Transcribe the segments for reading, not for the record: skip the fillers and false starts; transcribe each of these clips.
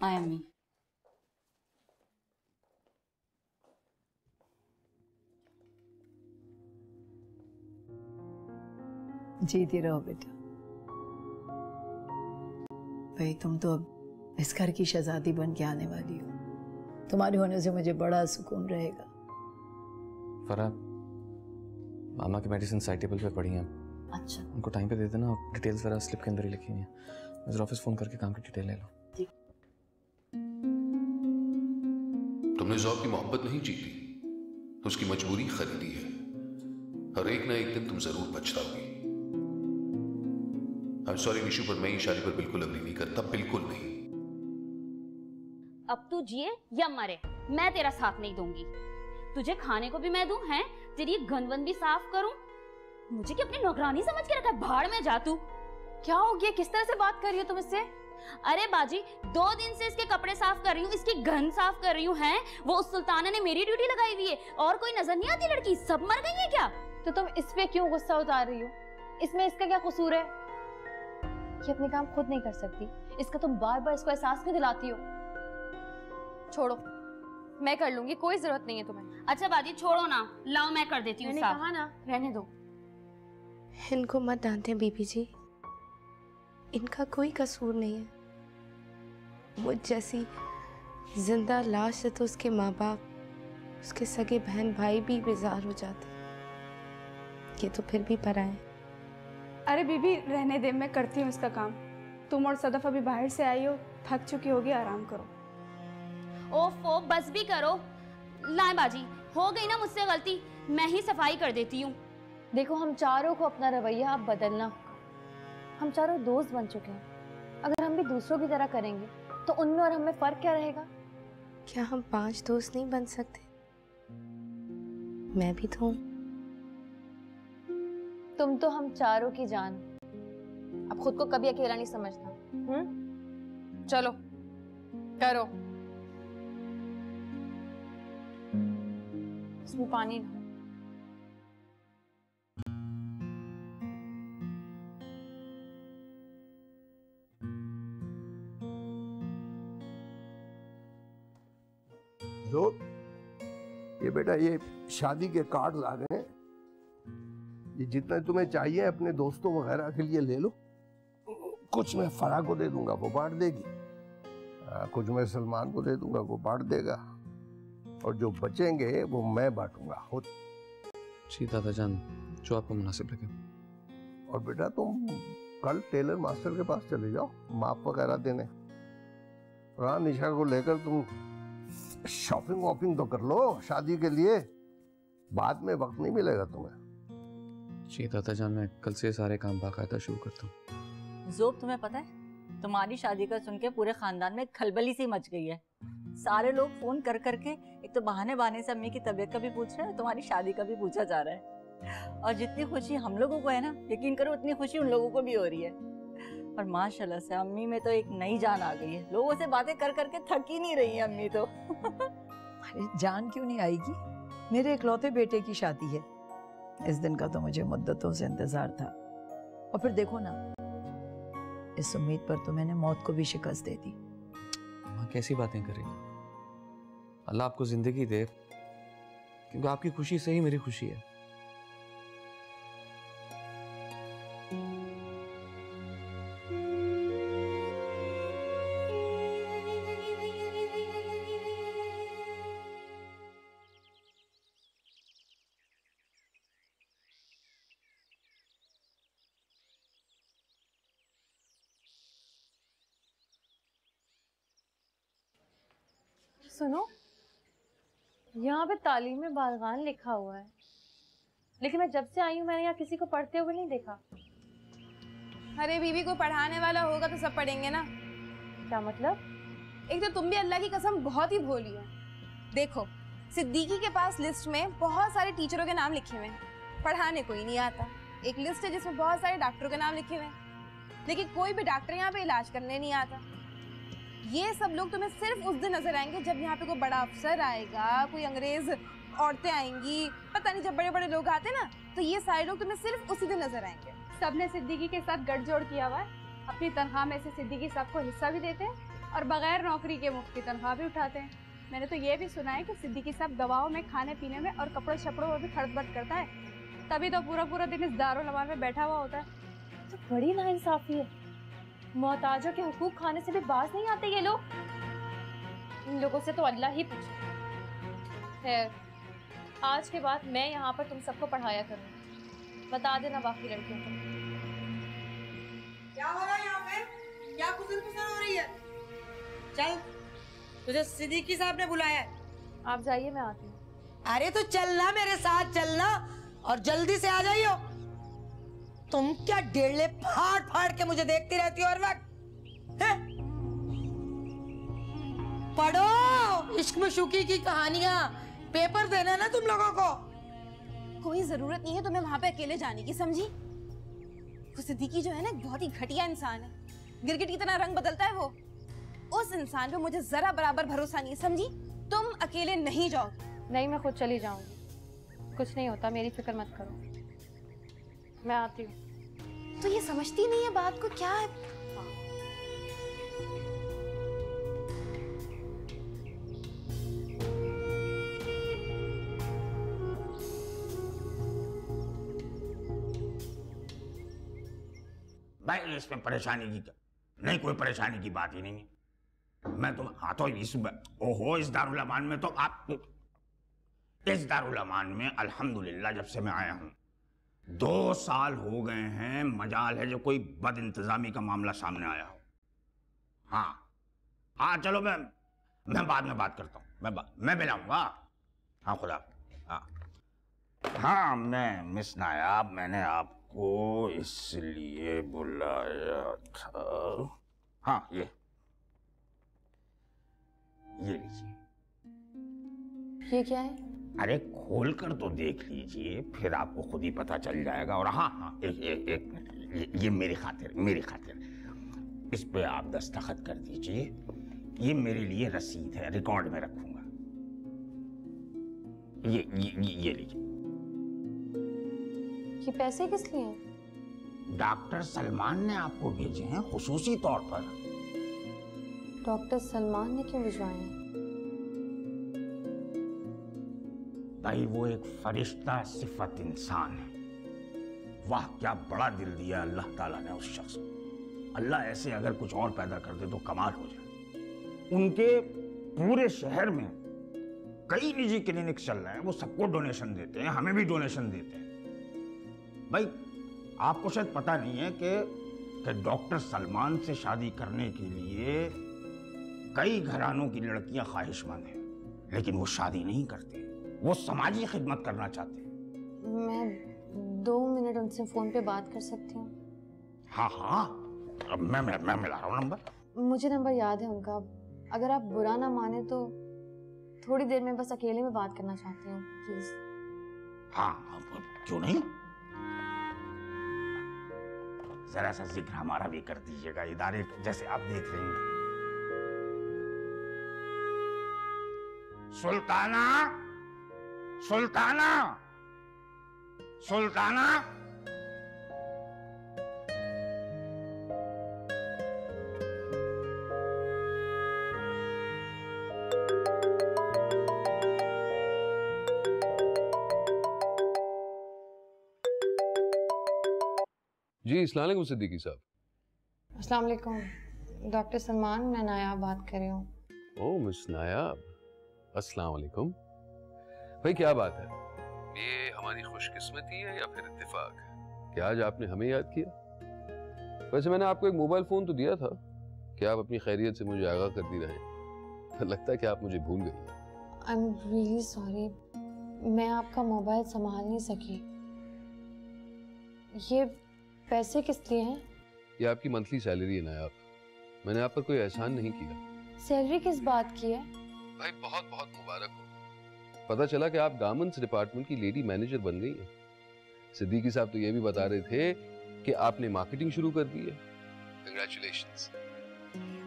आए अम्मी। जीती रहो बेटा। भाई तुम तो अब इस घर की शहजादी बन के आने वाली हो। तुम्हारे होने से मुझे बड़ा सुकून रहेगा। फराह, मामा की मेडिसिन साइड टेबल पे पड़ी हैं। अच्छा, उनको टाइम पे दे देना और डिटेल्स जरा स्लिप के अंदर ही लिखी हुई हैं। मैं ऑफिस फोन करके काम की डिटेल ले लो। तुमने ज़ौब की मोहब्बत नहीं जीती, उसकी मजबूरी खरीदी है। हर एक ना एक दिन तुम जरूर पछताओगी। I'm sorry निशु, पर मैं ये शादी पर बिल्कुल अग्री नहीं करता, बिल्कुल नहीं। अब तू जिए या मरे, मैं तेरा साथ नहीं दूंगी। तुझे खाने को भी मैं दूं, हैं? तेरी गंदवन भी साफ करूं? मुझे क्या अपनी नौकरानी समझ के रखा है? भाड़ में जा तू। क्या हो गया? किस तरह से बात कर रही हो तुम इससे? अरे बाजी, 2 दिन से इसके कपड़े साफ कर रही हूँ, इसकी गंद साफ कर रही हूँ। हैं? वो उस सुल्ताना ने मेरी ड्यूटी लगाई हुई है, और कोई नजर नहीं आती लड़की? सब मर गई है क्या? तो तुम इस पे क्यों गुस्सा उतार रही हो? इसमें इसका क्या कसूर है? ये अपने काम खुद नहीं कर सकती, इसका तुम बार बार इसको एहसास क्यों दिलाती हो? छोड़ो, मैं कर लूंगी, कोई जरूरत नहीं है तुम्हें। अच्छा बाजी छोड़ो ना, लाओ मैं कर देती हूँ। मैंने कहा ना, रहने दो। इनको मत डांटे बीबी जी, इनका कोई कसूर नहीं है। मुझ जैसी जिंदा लाश है तो उसके माँ बाप, उसके सगे बहन भाई भी बेजार हो जाते, ये तो फिर भी पराए। अरे बीबी रहने दे, मैं करती हूँ इसका काम। तुम और सदफ अभी बाहर से आई हो, थक चुकी होगी, आराम करो। ओफो, बस भी करो। लाए बाजी, हो गई ना मुझसे गलती, मैं ही सफाई कर देती हूँ। देखो, हम चारों को अपना रवैया अब बदलना होगा। हम चारों दोस्त बन चुके हैं, अगर हम भी दूसरों की तरह करेंगे तो उनमें और हमें फर्क क्या रहेगा? क्या हम 5 दोस्त नहीं बन सकते? मैं भी तो हूँ। तुम तो हम चारों की जान, अब खुद को कभी अकेला नहीं समझना। चलो करो। इसमें पानी लो। ये बेटा, ये शादी के कार्ड्स आ गए हैं। ये जितना तुम्हें चाहिए अपने दोस्तों वगैरह के लिए ले लो। कुछ मैं फराह को दे दूंगा, वो बांट देगी। कुछ मैं सलमान को दे दूंगा, वो बांट देगा। और जो बचेंगे वो मैं बांटूंगा। जी दादा जान, जो आपको मुनासिब लगे। और बेटा तुम कल टेलर मास्टर के पास चले जाओ माप वगैरह देने। और निशा को लेकर तुम शॉपिंग वॉपिंग तो कर लो शादी के लिए, बाद में वक्त नहीं मिलेगा तुम्हें। जी दादा जान, मैं कल से सारे काम बाकायदा शुरू करता हूँ। ज़ोब, तुम्हें पता है तुम्हारी शादी का सुन के पूरे खानदान में खलबली सी मच गई है। सारे लोग फोन कर करके एक तो बहाने बहाने से अम्मी की तबीयत का भी पूछ रहे हैं, तुम्हारी शादी का भी पूछा जा रहा है। और जितनी खुशी हम लोगों को है ना, यकीन करो उतनी खुशी उन लोगों को भी हो रही है। और माशाल्लाह से अम्मी में तो एक नई जान आ गई है। लोगों से बातें कर करके थक ही नहीं रही है अम्मी तो। अरे जान क्यों नहीं आएगी? मेरे इकलौते बेटे की शादी है। इस दिन का तो मुझे मुद्दतों से इंतजार था। और फिर देखो ना, इस उम्मीद पर तो मैंने मौत को भी शिकस्त दे दी। माँ कैसी बातें कर रही? अल्लाह आपको जिंदगी दे, क्योंकि आपकी खुशी से ही मेरी खुशी है। सुनो, यहाँ पे तालीम बालगान लिखा हुआ है, लेकिन मैं जब से आई हूँ मैंने यहाँ किसी को पढ़ते हुए नहीं देखा। अरे बीबी, को पढ़ाने वाला होगा तो सब पढ़ेंगे ना। क्या मतलब? एक तो तुम भी अल्लाह की कसम बहुत ही भोली हो। देखो, सिद्दीकी के पास लिस्ट में बहुत सारे टीचरों के नाम लिखे हुए हैं, पढ़ाने कोई नहीं आता। एक लिस्ट है जिसमें बहुत सारे डॉक्टरों के नाम लिखे हुए हैं, लेकिन कोई भी डॉक्टर यहाँ पे इलाज करने नहीं आता। ये सब लोग तुम्हें सिर्फ उस दिन नजर आएंगे जब यहाँ पे कोई बड़ा अफसर आएगा, कोई अंग्रेज औरतें आएंगी, पता नहीं जब बड़े बड़े लोग आते ना, तो ये सारे लोग तुम्हें सिर्फ उसी दिन नजर आएंगे। सबने सिद्दीकी के साथ गठजोड़ किया हुआ है, अपनी तनख्वाह में से सिद्दीकी सबको हिस्सा भी देते हैं और बगैर नौकरी के मुफ्त की तनख्वाह भी उठाते हैं। मैंने तो ये भी सुना है कि सिद्दीकी साहब दवाओं में, खाने पीने में और कपड़ों शपड़ों में भी खर्च करता है, तभी तो पूरा पूरा दिन इस दारुल अमान में बैठा हुआ होता है। तो बड़ी नाइंसाफी है, मोहताजों के हुकूक खाने से भी बाज नहीं आते ये लोग। इन लोगों से तो अल्लाह ही पूछे। खैर, आज के बाद मैं यहाँ पर तुम सबको पढ़ाया करूँगी, बता देना बाकी लड़कियों को। क्या हो रहा है यहाँ पे? क्या कुसर कुसर हो रही है? चल, तुझे सिद्दीकी साहब ने बुलाया है। आप जाइए, मैं आती हूँ। अरे तो चलना, मेरे साथ चलना और जल्दी से आ जाइयो। तुम क्या डेढ़ले फाड़ फाड़ के मुझे देखती रहती हो हर वक्त? हैं? पढ़ो इश्क में शुकी की कहानियां, पेपर देना ना तुम लोगों को। कोई जरूरत नहीं है तुम्हें वहां पे अकेले जाने की, समझी? वो सिद्दीकी जो है ना, बहुत ही घटिया इंसान है। गिरगिट की तरह रंग बदलता है वो। उस इंसान पे मुझे जरा बराबर भरोसा नहीं है, समझी? तुम अकेले नहीं जाओगी। नहीं, मैं खुद चली जाऊंगी, कुछ नहीं होता, मेरी फिक्र मत करो, मैं आती हूँ। तो ये समझती नहीं है बात को, क्या है? भाई इसमें परेशानी की नहीं, कोई परेशानी की बात ही नहीं है। मैं तो तो ओहो, इस दारुल अमान में तो आप, इस दारुल अमान में अल्हम्दुलिल्लाह जब से मैं आया हूं 2 साल हो गए हैं। मजाल है जो कोई बद इंतजामी का मामला सामने आया हो। हाँ चलो, मैं बाद में बात करता हूँ, मैं मिलाऊंगा। हाँ खुदा। हाँ मैं मिस नायाब, मैंने आपको इसलिए बुलाया था। हाँ ये लीजिए। ये क्या है? अरे खोल कर तो देख लीजिए, फिर आपको खुद ही पता चल जाएगा। और हाँ एक मिनट, ये मेरी खातिर इस पे आप दस्तखत कर दीजिए। ये मेरे लिए रसीद है, रिकॉर्ड में रखूंगा। ये लीजिए। ये पैसे किस लिए हैं? डॉक्टर सलमान ने आपको भेजे हैं खुसूसी तौर पर। डॉक्टर सलमान ने क्यों भिजवाए हैं? भाई वो एक फरिश्ता सिफत इंसान है। वाह क्या बड़ा दिल दिया अल्लाह ताला ने उस शख्स को। अल्लाह ऐसे अगर कुछ और पैदा कर दे तो कमाल हो जाए। उनके पूरे शहर में कई निजी क्लिनिक चल रहे हैं, वो सबको डोनेशन देते हैं, हमें भी डोनेशन देते हैं। भाई आपको शायद पता नहीं है कि डॉक्टर सलमान से शादी करने के लिए कई घरानों की लड़कियां ख्वाहिशमंद हैं, लेकिन वो शादी नहीं करते, वो समाजी खिदमत करना चाहते हैं। मैं 2 मिनट उनसे फोन पे बात कर सकती हूँ? हाँ अब मैं मिला रहा हूँ नंबर। मुझे नंबर याद है उनका। अगर आप बुरा ना माने तो थोड़ी देर में बस अकेले में बात करना चाहती हूँ, प्लीज। हाँ क्यों नहीं, जरा सा जिक्र हमारा भी कर दीजिएगा, इदारे जैसे आप देख रहे हैं। सुल्ताना, सुल्ताना, सुल्ताना। जी अस्सलाम वालेकुम सिद्दीकी साहब। अस्सलाम वालेकुम डॉक्टर सलमान, मैं नायाब बात कर रही हूँ। ओह मिस नायाब, अस्सलाम वालेकुम। भाई क्या बात है, ये हमारी खुशकिस्मती है या फिर इत्तेफाक है कि आज आपने हमें याद किया? वैसे मैंने आपको एक मोबाइल फोन तो दिया था कि आप अपनी खैरियत से मुझे आगाह करती रहें। लगता है कि आप मुझे भूल गई। आई एम रियली सॉरी, मैं आपका मोबाइल संभाल नहीं सकी। ये पैसे किस लिए हैं? ये आपकी मंथली सैलरी है नायाब, मैंने आप पर कोई एहसान नहीं किया। सैलरी किस बात की है? भाई बहुत बहुत मुबारक हो, पता चला कि आप गारमेंट्स डिपार्टमेंट की लेडी मैनेजर बन गई हैं। सिद्दीकी साहब तो ये भी बता रहे थे कि आपने मार्केटिंग शुरू कर दी है। कांग्रेचुलेशंस।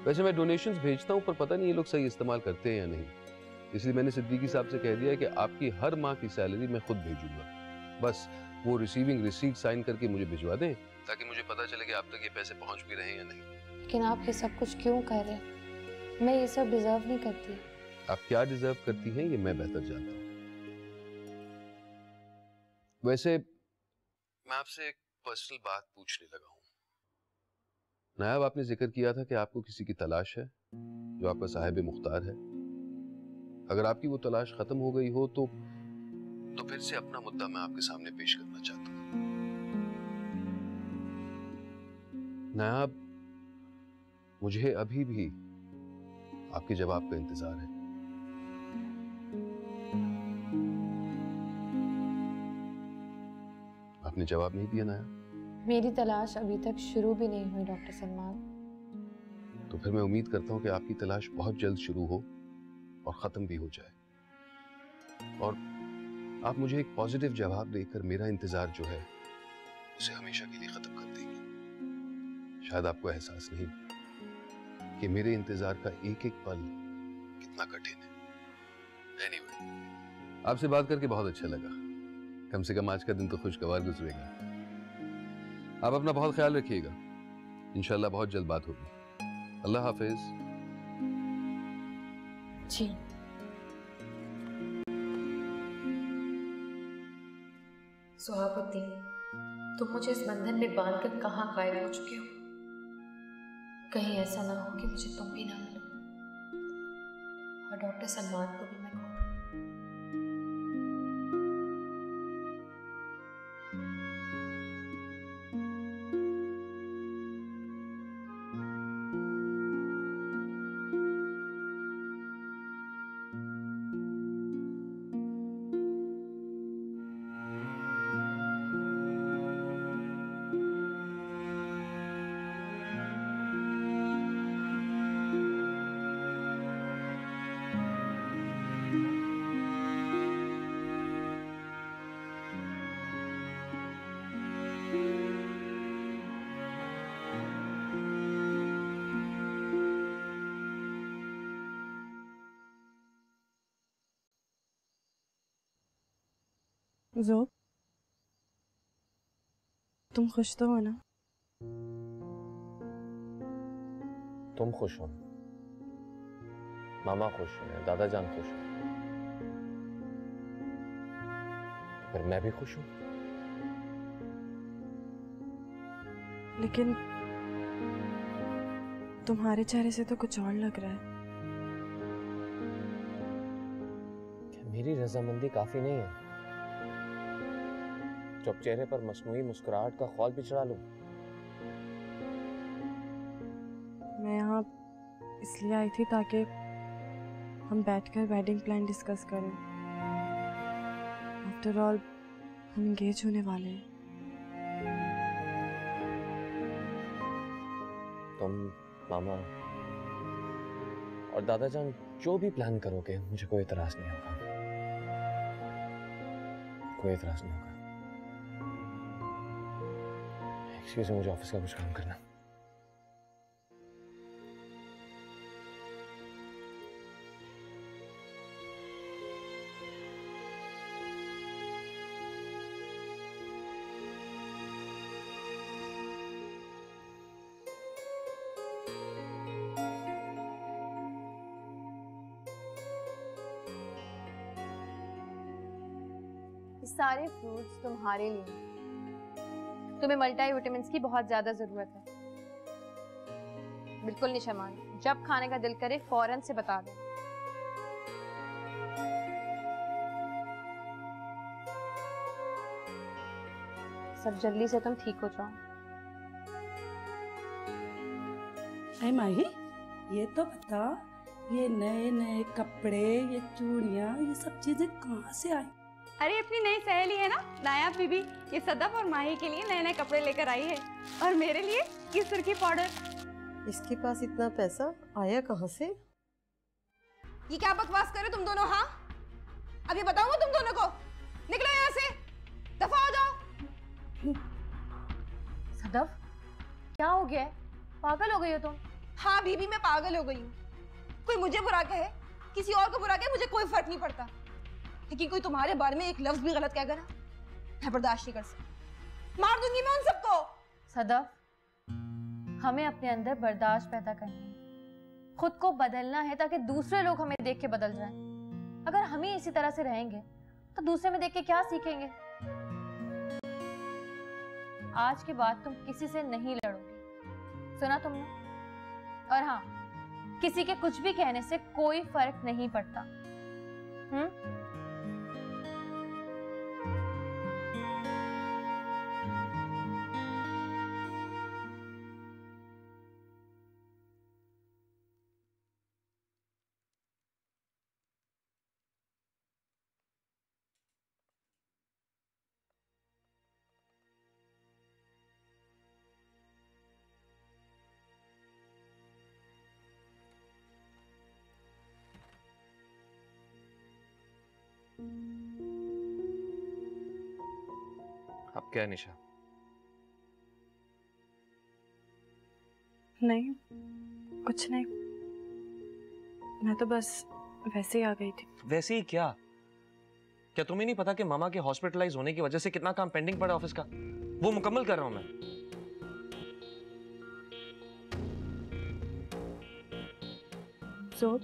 वैसे मैं डोनेशंस भेजता हूँ पर पता नहीं ये लोग सही इस्तेमाल करते हैं या नहीं, इसलिए मैंने सिद्दीकी साहब से कह दिया है कि आपकी हर माह की सैलरी मैं खुद भेजूंगा। बस वो रिसीविंग रिसीट साइन करके मुझे भिजवा दें ताकि मुझे पता चले कि आप तक ये पैसे पहुंच भी रहे हैं या नहीं। लेकिन आप ये सब कुछ क्यों कर रहे हैं? मैं ये सब डिजर्व नहीं करती। आप क्या डिजर्व करती हैं ये मैं बेहतर जानता हूँ। वैसे मैं आपसे एक पर्सनल बात पूछने लगा हूँ। नायाब, आपने जिक्र किया था कि आपको किसी की तलाश है जो आपका साहिब मुख्तार है। अगर आपकी वो तलाश खत्म हो गई हो तो फिर से अपना मुद्दा मैं आपके सामने पेश करना चाहता हूँ। नायाब, मुझे अभी भी आपके जवाब का इंतजार है। आपने जवाब नहीं दिया नायाब। मेरी तलाश अभी तक शुरू भी नहीं हुई डॉक्टर सलमान। तो फिर मैं उम्मीद करता हूं कि आपकी तलाश बहुत जल्द शुरू हो और खत्म भी हो जाए, और आप मुझे एक पॉजिटिव जवाब देकर मेरा इंतजार जो है उसे हमेशा के लिए खत्म कर देंगी। शायद आपको एहसास नहीं कि मेरे इंतजार का एक एक पल कितना कठिन है। एनीवे, आपसे बात करके बहुत अच्छा लगा। कम से कम आज का दिन तो खुशगवार गुजरेगा। आप अपना बहुत ख्याल रखिएगा। इंशाल्लाह बहुत जल्द बात होगी। अल्लाह हाफिज। जी। सुहाबुद्दीन, तुम मुझे इस बंधन में बांधकर कहाँ गायब हो चुके हो? कहीं ऐसा ना हो कि मुझे तुम भी ना मिलो और डॉक्टर सलमान को भी मैं खो दूं। ज़ोब, तुम खुश तो हो ना? तुम खुश हो, मामा खुश हैं, दादा जान खुश हो, पर मैं भी खुश हूं। लेकिन तुम्हारे चेहरे से तो कुछ और लग रहा है। क्या मेरी रजामंदी काफी नहीं है? जब चेहरे पर मसनूई मुस्कुराहट का ख्वाल भी चढ़ा लूं? मैं यहाँ इसलिए आई थी ताकि हम बैठकर वेडिंग प्लान डिस्कस करें। आफ्टर ऑल हम एंगेज होने वाले हैं। तुम, मामा और दादा जान जो भी प्लान करोगे मुझे कोई इतराज नहीं होगा, कोई इतराज नहीं होगा। एक्सक्यूज मी, मुझे ऑफिस का कुछ काम करना। सारे फ्रूट्स तुम्हारे लिए। तुम्हें मल्टी विटामिन्स की बहुत ज्यादा जरूरत है। बिल्कुल नहीं शर्माना, जब खाने का दिल करे फौरन से बता दे। सब जल्दी से तुम ठीक हो जाओ। अरे माही, ये तो बता, ये नए नए कपड़े, ये चूड़ियां, ये सब चीजें कहाँ से आई? अरे अपनी नई सहेली है ना नायाब बीबी, ये सदफ और माही के लिए नए नए कपड़े लेकर आई है, और मेरे लिए ये सुर्खी पाउडर। इसके पास इतना पैसा आया कहाँ से? ये क्या बकवास करे तुम दोनों? हाँ, अब ये बताऊंगा तुम दोनों को। निकलो यहाँ से, दफा हो जाओ। सदफ, क्या हो गया है? पागल हो गई हो तुम? हाँ बीबी, मैं पागल हो गई हूँ। कोई मुझे बुरा कहे, किसी और को बुरा कहे, मुझे कोई फर्क नहीं पड़ता, लेकिन कोई तुम्हारे बारे में एक लफ्ज भी गलत कहेगा ना, मैं बर्दाश्त नहीं कर सकती। मार दूंगी मैं उन सबको। सदफ, हमें अपने अंदर बर्दाश्त पैदा करनी है, खुद को बदलना है ताकि दूसरे लोग हमें देख के बदल जाएं। अगर हम ही इसी तरह से रहेंगे तो दूसरे में देख के क्या सीखेंगे? आज के बाद तुम किसी से नहीं लड़ोगी, सुना तुमने? और हाँ, किसी के कुछ भी कहने से कोई फर्क नहीं पड़ता। अब क्या है निशा? नहीं, कुछ नहीं। मैं तो बस वैसे ही आ गई थी। वैसे ही क्या? क्या तुम्हें नहीं पता कि मामा के हॉस्पिटलाइज होने की वजह से कितना काम पेंडिंग पड़ा ऑफिस का? वो मुकम्मल कर रहा हूं मैं। जोब,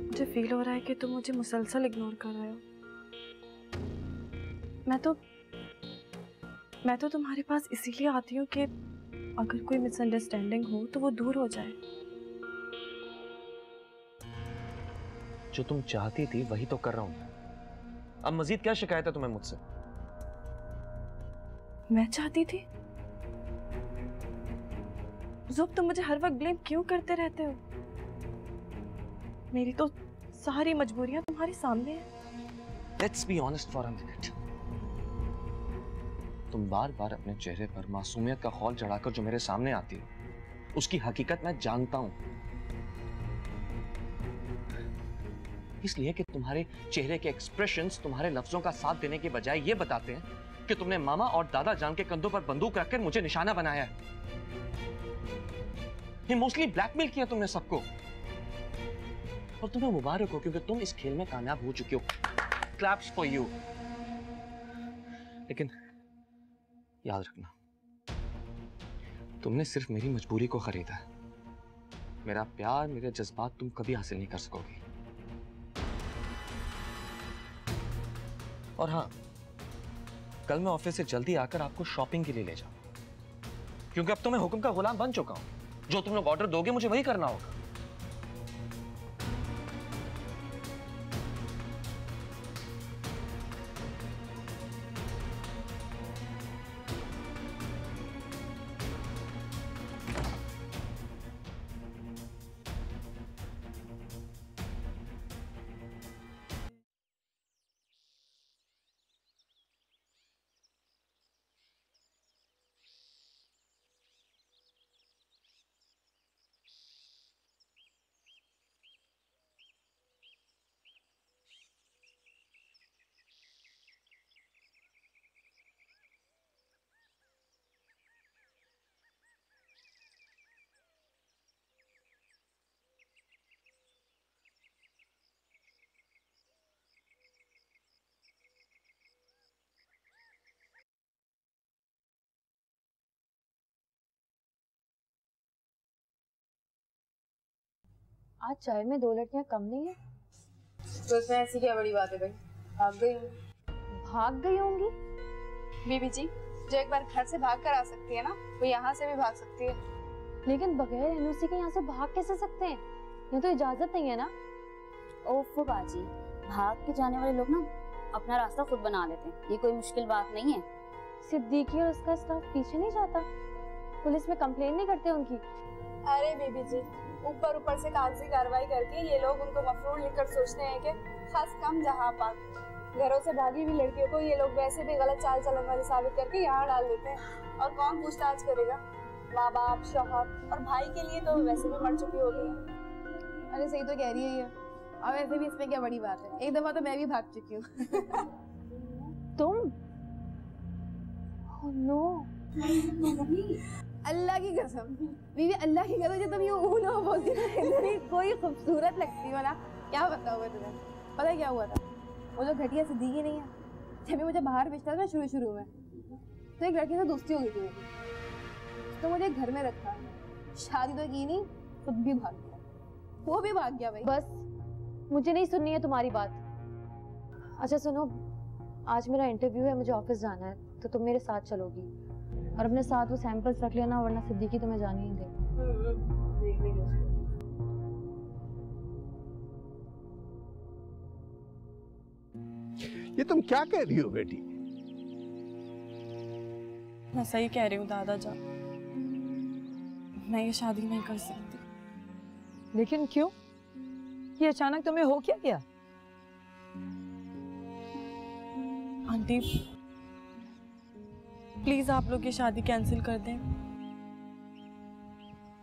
मुझे फील हो रहा है कि तुम मुझे मुसलसल इग्नोर कर रहे हो। मैं तो तुम्हारे पास इसीलिए आती हूँ कि अगर कोई मिसअंडरस्टैंडिंग हो तो वो दूर हो जाए। जो तुम चाहती थी वही तो कर रहा हूं। अब मजीद क्या शिकायत है तुम्हें मुझसे? मैं चाहती थी? ज़ुब, तुम मुझे हर वक्त ब्लेम क्यों करते रहते हो? मेरी तो सारी मजबूरियां तुम्हारे सामने हैं। Let's be honest for a minute. तुम बार बार अपने चेहरे पर मासूमियत का खौल चढ़ाकर जो मेरे सामने आती है, उसकी हकीकत मैं जानता हूं। इसलिए कि तुम्हारे चेहरे के एक्सप्रेशंस तुम्हारे लफ्जों का साथ देने के बजाय ये बताते हैं कि तुमने मामा और दादा जान के कंधों पर बंदूक रखकर मुझे निशाना बनाया है। इमोशनली ब्लैकमेल किया तुमने सबको। और तुम्हें मुबारक हो क्योंकि तुम इस खेल में कामयाब हो चुके हो। Claps for you. लेकिन याद रखना, तुमने सिर्फ मेरी मजबूरी को खरीदा है। मेरा प्यार, मेरे जज्बात तुम कभी हासिल नहीं कर सकोगी। और हाँ, कल मैं ऑफिस से जल्दी आकर आपको शॉपिंग के लिए ले जाऊंगा, क्योंकि अब तो मैं हुक्म का गुलाम बन चुका हूं। जो तुम लोग ऑर्डर दोगे मुझे वही करना होगा। आज चाय में 2 लड़कियां कम नहीं है। तो इसमें ऐसी क्या बड़ी बात है भाई? भाग गई होंगी। भाग गई होंगी? बीबी जी, जो एक बार घर से भाग कर आ सकती है ना, वो यहाँ से भी भाग सकती है। लेकिन बगैर एनओसी के यहाँ से भाग कैसे सकते हैं? यहाँ तो इजाजत नहीं है ना। ओफो बाजी, भाग के जाने वाले लोग ना अपना रास्ता खुद बना लेते हैं। ये कोई मुश्किल बात नहीं है। सिद्दीकी और उसका स्टाफ पीछे नहीं जाता? पुलिस में कंप्लेन नहीं करते उनकी? अरे बेबी जी, ऊपर ऊपर से कागजी कार्रवाई करके ये लोग उनको मफरूर लिखकर सोचते हैं कि खास कम जहां पाक। घरों से भागी हुई लड़कियों को ये लोग वैसे भी गलत चाल चलन वाले साबित करके यहाँ डाल देते हैं। और कौन पूछताछ करेगा? माँ बाप, शौहर और भाई के लिए तो वैसे भी मर चुकी होती है। अरे सही तो कह रही है ये। और वैसे भी इसमें क्या बड़ी बात है? एक दफा तो मैं भी भाग चुकी हूँ। तुम? Oh no. अल्लाह की कसम बीवी, अल्लाह की कसम, जो तुम ये ऊनो बोलती ना, इतनी कोई खूबसूरत लगती हो ना। क्या बताओ मैं तुम्हें? पता है क्या हुआ था? वो जो घटिया सिद्दीकी नहीं है, जब मुझे बाहर भेजता था ना शुरू में, तो एक लड़के से दोस्ती हो गई थी मेरी। तो मुझे घर में रखा, शादी तो की नहीं, खुद भी भाग गया। वो भी भाग गया भाई। बस मुझे नहीं सुननी है तुम्हारी बात। अच्छा सुनो, आज मेरा इंटरव्यू है, मुझे ऑफिस जाना है, तो तुम मेरे साथ चलोगी और अपने साथ वो सैंपल्स रख लेना, वरना सिद्दीकी तुम्हें जाने ही देगा। ये तुम क्या कह रही हो बेटी? मैं सही कह रही हूँ दादा जान, मैं ये शादी नहीं कर सकती। लेकिन क्यों? ये अचानक तुम्हें हो क्या गया? आंटी प्लीज आप लोग ये शादी कैंसिल कर दें,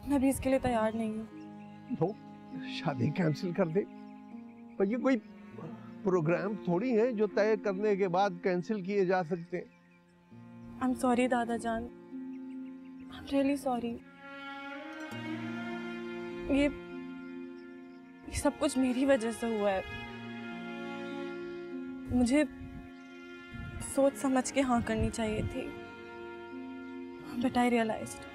मैं भी इसके लिए तैयार नहीं हूँ। नो, शादी कैंसिल कर दे? पर ये कोई प्रोग्राम थोड़ी है जो तय करने के बाद कैंसिल किए जा सकते हैं। आई एम सॉरी दादा जान, आई एम रियली सॉरी। ये सब कुछ मेरी वजह से हुआ है। मुझे सोच समझ के हाँ करनी चाहिए थी, बट आई रियलाइज्ड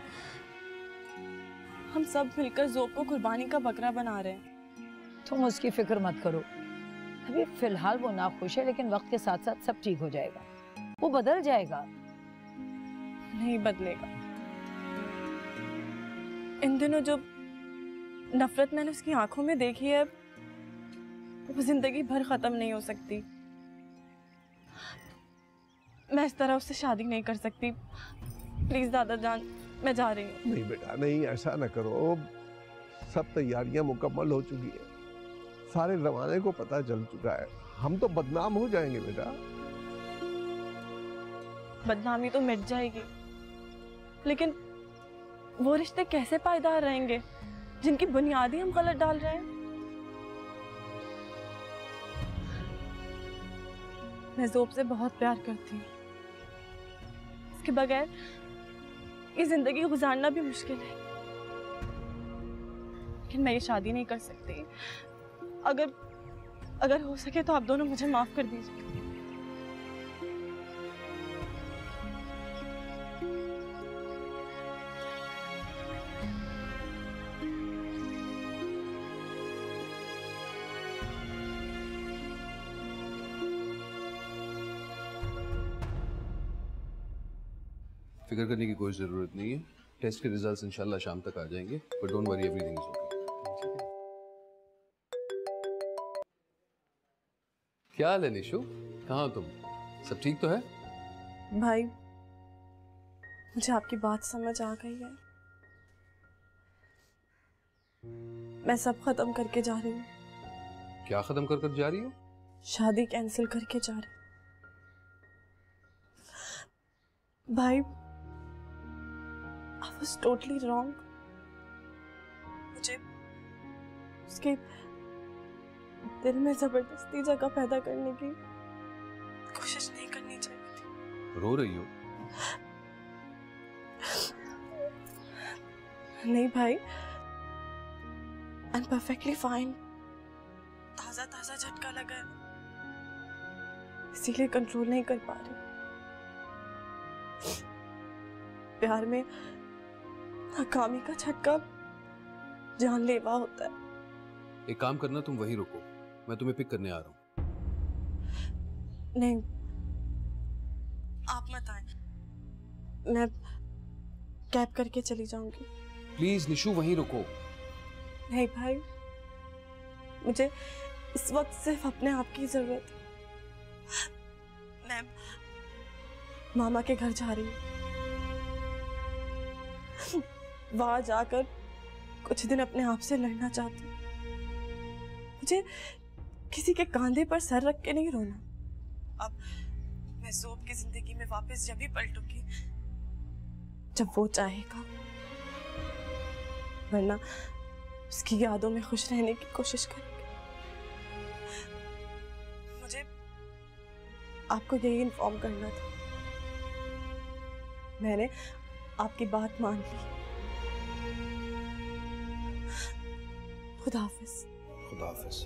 हम सब मिलकर ज़ोब को कुर्बानी का बकरा बना रहे हैं। तुम उसकी फिक्र मत करो, अभी फिलहाल वो नाखुश है, लेकिन वक्त के साथ साथ सब ठीक हो जाएगा, वो बदल जाएगा। नहीं बदलेगा। इन दिनों जो नफरत मैंने उसकी आंखों में देखी है, वो जिंदगी भर खत्म नहीं हो सकती। मैं इस तरह उससे शादी नहीं कर सकती। प्लीज दादा जान, मैं जा रही हूँ। नहीं बेटा नहीं, ऐसा ना करो। सब तैयारियां मुकम्मल हो चुकी है, सारे जमाने को पता चल चुका है, हम तो बदनाम हो जाएंगे बेटा। बदनामी तो मिट जाएगी, लेकिन वो रिश्ते कैसे पायदार रहेंगे जिनकी बुनियाद ही हम गलत डाल रहे हैं? मैं ज़ोब से बहुत प्यार करती हूँ, इसके बगैर ये जिंदगी गुजारना भी मुश्किल है। लेकिन मैं ये शादी नहीं कर सकती। अगर हो सके तो आप दोनों मुझे माफ कर दीजिए। फिक्र करने की कोई ज़रूरत नहीं है, टेस्ट के रिजल्ट्स इंशाल्लाह शाम तक आ जाएंगे, but don't worry, everything is okay. क्या हाल है निशु, कहाँ हो तुम? सब ठीक तो है? भाई मुझे आपकी बात समझ आ गई है, मैं सब खत्म करके जा रही हूँ। क्या खत्म कर कर जा रही हो? शादी कैंसिल करके जा रही हूँ। भाई I was totally wrong. मुझे उसके दिल में जबरदस्ती जगह पैदा करने की कोशिश नहीं करनी चाहिए थी। रो रही हो? नहीं भाई, I'm perfectly fine. ताजा ताजा झटका लगा है, इसीलिए कंट्रोल नहीं कर पा रही। प्यार में नाकामी का झटका जानलेवा होता है। एक काम करना, तुम वहीं रुको, मैं तुम्हें पिक करने आ रहा हूँ। नहीं, आप मत आए, मैं कैब करके चली जाऊंगी। प्लीज निशु वहीं रुको। नहीं भाई, मुझे इस वक्त सिर्फ अपने आप की जरूरत है। मैं मामा के घर जा रही हूँ, वहां जाकर कुछ दिन अपने आप से लड़ना चाहती हूँ। मुझे किसी के कंधे पर सर रख के नहीं रोना। अब मैं ज़ोब की जिंदगी में वापस जब ही पलटूंगी जब वो चाहेगा, वरना उसकी यादों में खुश रहने की कोशिश करेंगे। मुझे आपको यही इन्फॉर्म करना था। मैंने आपकी बात मान ली। खुदा हाफिज। खुदा हाफिज।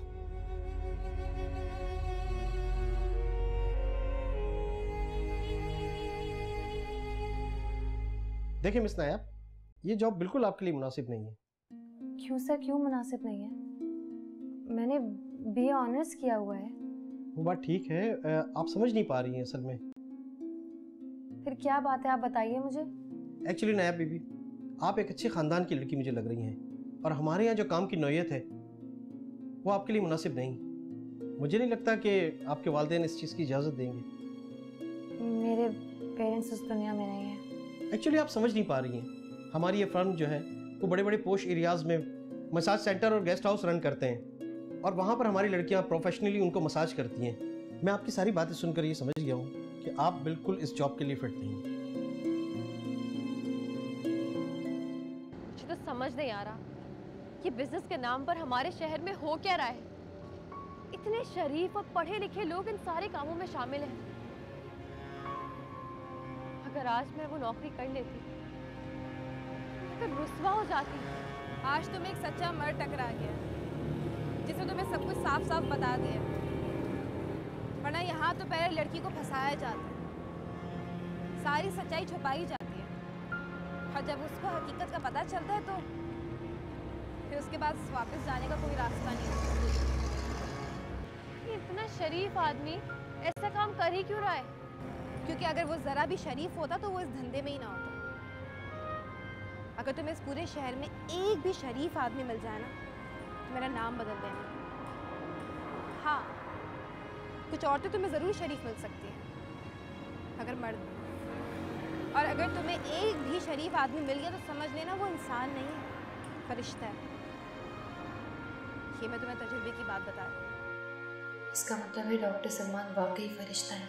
देखिए मिस नायब, ये जॉब बिल्कुल आपके लिए मुनासिब नहीं है। क्यों सर, क्यों मुनासिब नहीं है? मैंने बीए ऑनर्स किया हुआ है। वो बात ठीक है, आप समझ नहीं पा रही हैं असल में। फिर क्या बात है, आप बताइए मुझे। एक्चुअली नायब बीबी, आप एक अच्छे ख़ानदान की लड़की मुझे लग रही हैं, और हमारे यहाँ जो काम की नौयत है वो आपके लिए मुनासिब नहीं। मुझे नहीं लगता कि आपके वालिदैन इस चीज़ की इजाज़त देंगे। मेरे पेरेंट्स उस दुनिया में नहीं है। एक्चुअली आप समझ नहीं पा रही हैं, हमारी ये फर्म जो है वो बड़े बड़े पोश एरियाज़ में मसाज सेंटर और गेस्ट हाउस रन करते हैं, और वहाँ पर हमारी लड़कियाँ प्रोफेशनली उनको मसाज करती हैं। मैं आपकी सारी बातें सुनकर ये समझ गया हूँ कि आप बिल्कुल इस जॉब के लिए फिट नहीं हैं। मुझे तो समझ नहीं आ रहा कि बिजनेस के नाम पर हमारे शहर में हो क्या रहा है। इतने शरीफ और पढ़े लिखे लोग इन सारे कामों में शामिल हैं। अगर आज मैं वो नौकरी कर लेती तो रुस्वा हो जाती। आज तुम्हें एक सच्चा मर्द टकरा गया जिसे तुम्हें सब कुछ साफ साफ बता दिया, वरना यहाँ तो पहले लड़की को फंसाया जाता है, सारी सच्चाई छुपाई जाती है, और जब उसको हकीकत का पता चलता है तो फिर उसके बाद वापस जाने का कोई रास्ता नहीं होता। इतना शरीफ आदमी ऐसा काम कर ही क्यों रहा है? क्योंकि अगर वो जरा भी शरीफ होता तो वो इस धंधे में ही ना होता। अगर तुम्हें इस पूरे शहर में एक भी शरीफ आदमी मिल जाए ना तो मेरा नाम बदल देना। हाँ, कुछ औरतें तुम्हें ज़रूर शरीफ मिल सकती हैं अगर मर्द, और अगर तुम्हें एक भी शरीफ आदमी मिल गया तो समझ लेना वो इंसान नहीं है, फरिश्ता है। ये मैं तुम्हें तजुर्बे की बात बता रही हूँ। इसका मतलब है डॉक्टर सलमान वाकई फरिश्ता है,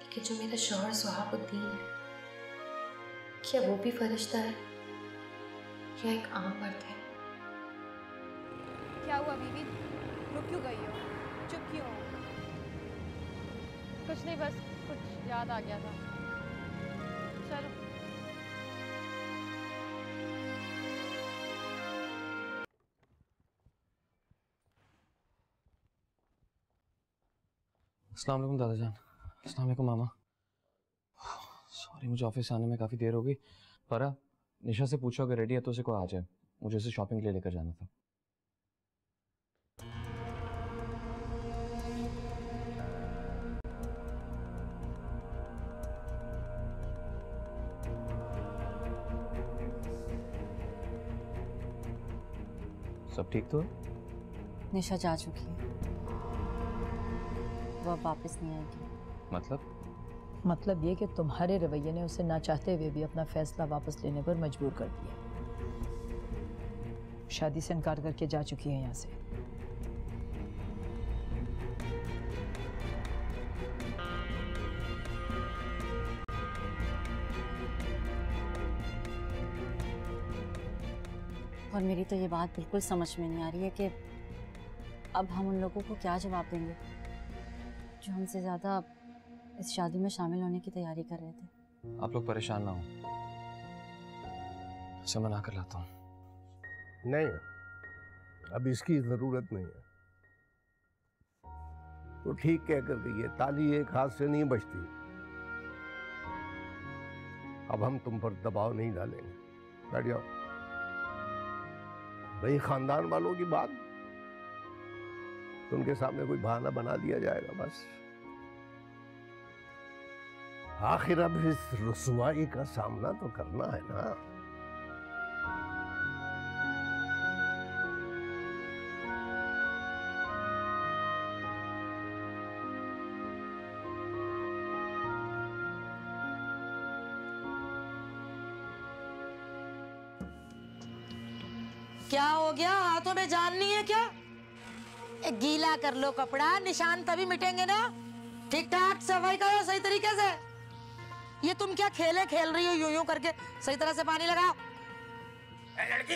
लेकिन जो मेरा शौहर सुहाबुद्दीन है, क्या वो भी फरिश्ता है या एक आम मर्द है? क्या हुआ बीबी, रुक क्यों गई हो, चुप क्यों हो? कुछ नहीं, बस कुछ याद आ गया था। चलो। अस्सलाम वालेकुम दादा जान। अस्सलाम वालेकुम मामा। सॉरी, मुझे ऑफिस आने में काफ़ी देर हो गई। पर निशा से पूछो अगर रेडी है तो उसे को आ जाए, मुझे उसे शॉपिंग के लिए लेकर जाना था। सब ठीक तो है? निशा जा चुकी है, वो अब वापस नहीं आएगी। मतलब ये कि तुम्हारे रवैये ने उसे ना चाहते हुए भी अपना फैसला वापस लेने पर मजबूर कर दिया। शादी से इनकार करके जा चुकी है यहाँ से। और मेरी तो ये बात बिल्कुल समझ में नहीं आ रही है कि अब हम उन लोगों को क्या जवाब देंगे जो हमसे ज़्यादा इस शादी में शामिल होने की तैयारी कर रहे थे। आप लोग परेशान ना हो, उसे मना कर लाता हूँ। नहीं, अब इसकी ज़रूरत नहीं है। तो ठीक कह कर गई है, ताली एक हाथ से नहीं बजती। अब हम तुम पर दबाव नहीं डालेंगे, बैठ जाओ। रही खानदान वालों की बात, तो उनके सामने कोई बहाना बना दिया जाएगा बस। आखिर अब इस रुसवाई का सामना तो करना है ना। क्या हो गया, हाथों में जान नहीं है क्या? एक गीला कर लो कपड़ा, निशान तभी मिटेंगे ना। ठीक ठाक सफाई करो सही तरीके से। ये तुम क्या खेले खेल रही हो यूं यूं करके? सही तरह से पानी लगाओ। ए लड़की,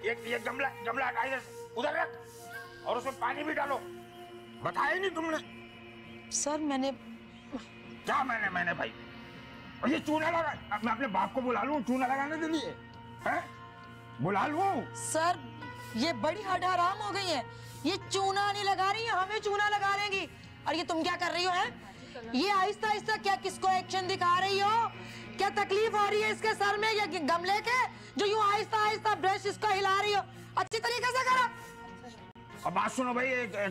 ये गमला हटा इधर से, उधर रख और उसमें पानी भी डालो। बताया नहीं तुमने? सर मैंने क्या मैंने भाई? और ये चूना लगा, मैं अपने बाप को बुला लूं चूना लगाने के लिए? हैं? बुला लूं? सर ये बड़ी हठाराम हो गई है। ये चूना नहीं लगा रही है, हमें चूना लगा लेंगी। और ये तुम क्या कर रही हो? है ये आहिस्ता आहिस्ता क्या किसको एक्शन दिखा रही हो? क्या तकलीफ हो रही है इसके सर में या गमले के जो यूं आहिस्ता आहिस्ता ब्रश इसको हिला रही हो? अच्छी तरीके से करो। अब बात सुनो भाई,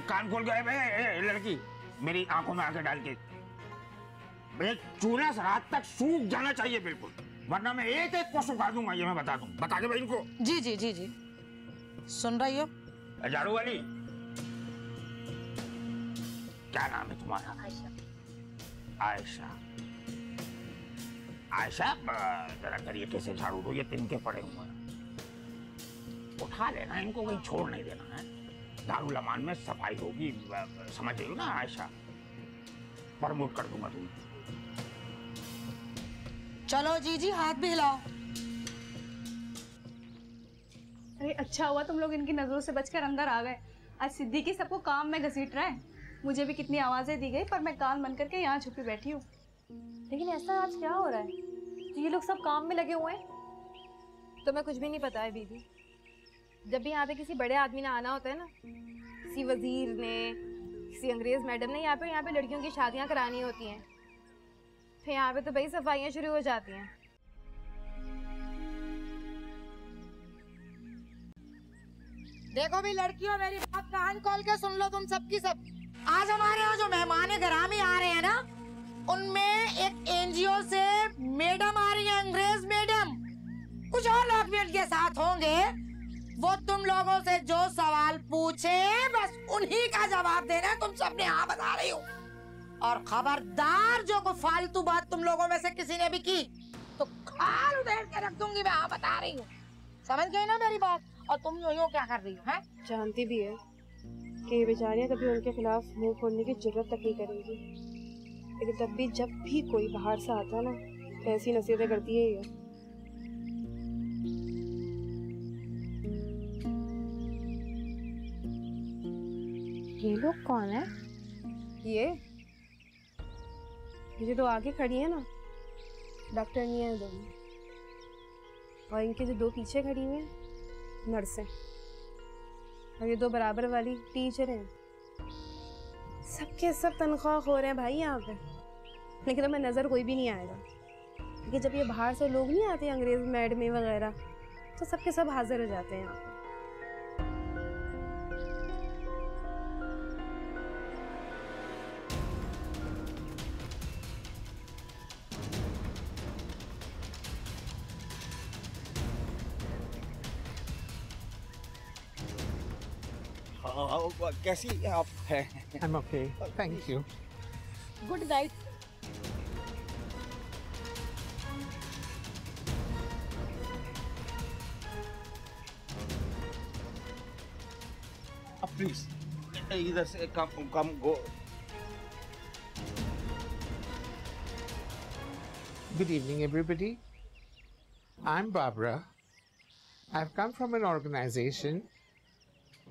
कान खोल गए भाई। लड़की मेरी आंखों में आके डाल के, चूल्हा रात तक सूख जाना चाहिए बिल्कुल, वरना मैं एक एक को सुखा दूंगा, ये मैं बता दूं। बता दो भाई इनको। जी जी जी जी, सुन रही हो? झाड़ू वाली, क्या नाम है तुम्हारा? आयशा। आयशा, आयशा जरा तरीके से झाड़ू दो, ये तिनके पड़े हुए हैं। उठा लेना इनको, कहीं छोड़ नहीं देना है। दारू लमान में सफाई होगी, समझ रही हो ना आयशा? प्रमोट कर दूंगा तुम्हें। चलो जी जी, हाथ भी हिलाओ। अरे अच्छा हुआ तुम लोग इनकी नजरों से बचकर अंदर आ गए। आज सिद्दीकी सबको काम में घसीट रहा है। मुझे भी कितनी आवाजें दी गई, पर मैं कान बंद करके यहाँ छुपी बैठी हूँ। लेकिन ऐसा आज क्या हो रहा है? ये लोग सब काम में लगे हुए हैं। तुम्हें कुछ भी नहीं पता है बीबी। जब भी यहाँ पे किसी बड़े आदमी ने आना होता है ना, किसी वजीर ने, किसी अंग्रेज मैडम ने यहाँ पे लड़कियों की शादियाँ करानी होती हैं, फिर यहाँ पे तो भाई सफाइयाँ शुरू हो जाती हैं। देखो भी लड़कियों, मेरी बात कान खोल के सुन लो तुम सबकी सब। आज हमारे यहाँ जो मेहमान ग्रामी आ रहे हैं ना, उनमें एक एनजीओ से मैडम आ रही है, अंग्रेज मैडम। कुछ और लोग भी उनके साथ होंगे। वो तुम लोगों से जो सवाल पूछे बस उन्हीं का जवाब देना है। तुम सबने हाँ बता रही हो। और खबरदार जो कोई फालतू बात तुम लोगों में से किसी ने भी की तो खाल उधेड़ के रख दूंगी। मैं हाँ बता रही हूँ, समझ गई ना मेरी बात? और तुम यूं क्या कर रही हो? हैं? जानती भी है कि ये बेचारियां कभी उनके खिलाफ मुंह खोलने की जरूरत तक नहीं करेंगी, लेकिन तब भी जब भी कोई बाहर से आता ना, तो ऐसी नसीहतें करती है ये। ये लोग कौन है? ये जो आगे खड़ी है ना, डॉक्टर नहीं है दोनों, और इनके जो दो पीछे खड़ी हुई हैं नर्स हैं, और ये दो बराबर वाली टीचर हैं। सबके सब तनख्वाह खो रहे हैं भाई यहाँ पे, लेकिन हमें नज़र कोई भी नहीं आएगा। क्योंकि जब ये बाहर से लोग नहीं आते, अंग्रेज मैडमें वगैरह, तो सबके सब हाजिर हो जाते हैं यहाँ पे। कैसी आप हैं? I'm okay, thank you. Good night. Please, इधर से come go. Good evening, everybody. I'm Barbara. I've come from an organization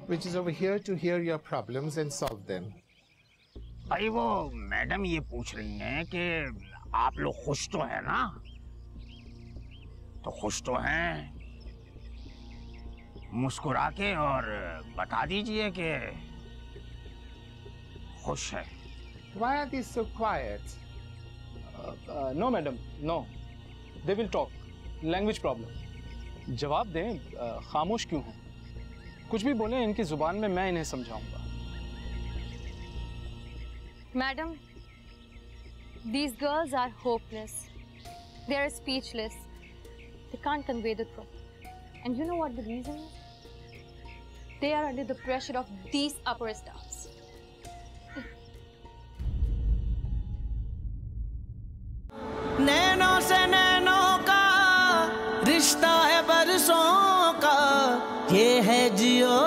which is over here to hear your problems and solve them. भाई वो मैडम ये पूछ रही हैं कि आप लोग खुश तो हैं ना? तो खुश तो हैं, मुस्कुरा के और बता दीजिए कि खुश है। Why are they so quiet? No madam, no. They will talk. Language problem. जवाब दें, खामोश क्यों हैं? कुछ भी बोले इनकी जुबान में, मैं इन्हें समझाऊंगा। Madam, these girls are hopeless. They are speechless. They can't convey the truth. And you know what the reason is? They are under the pressure of these upper staffs. नैनों से नैनों का रिश्ता है बरसों का, ये है जियो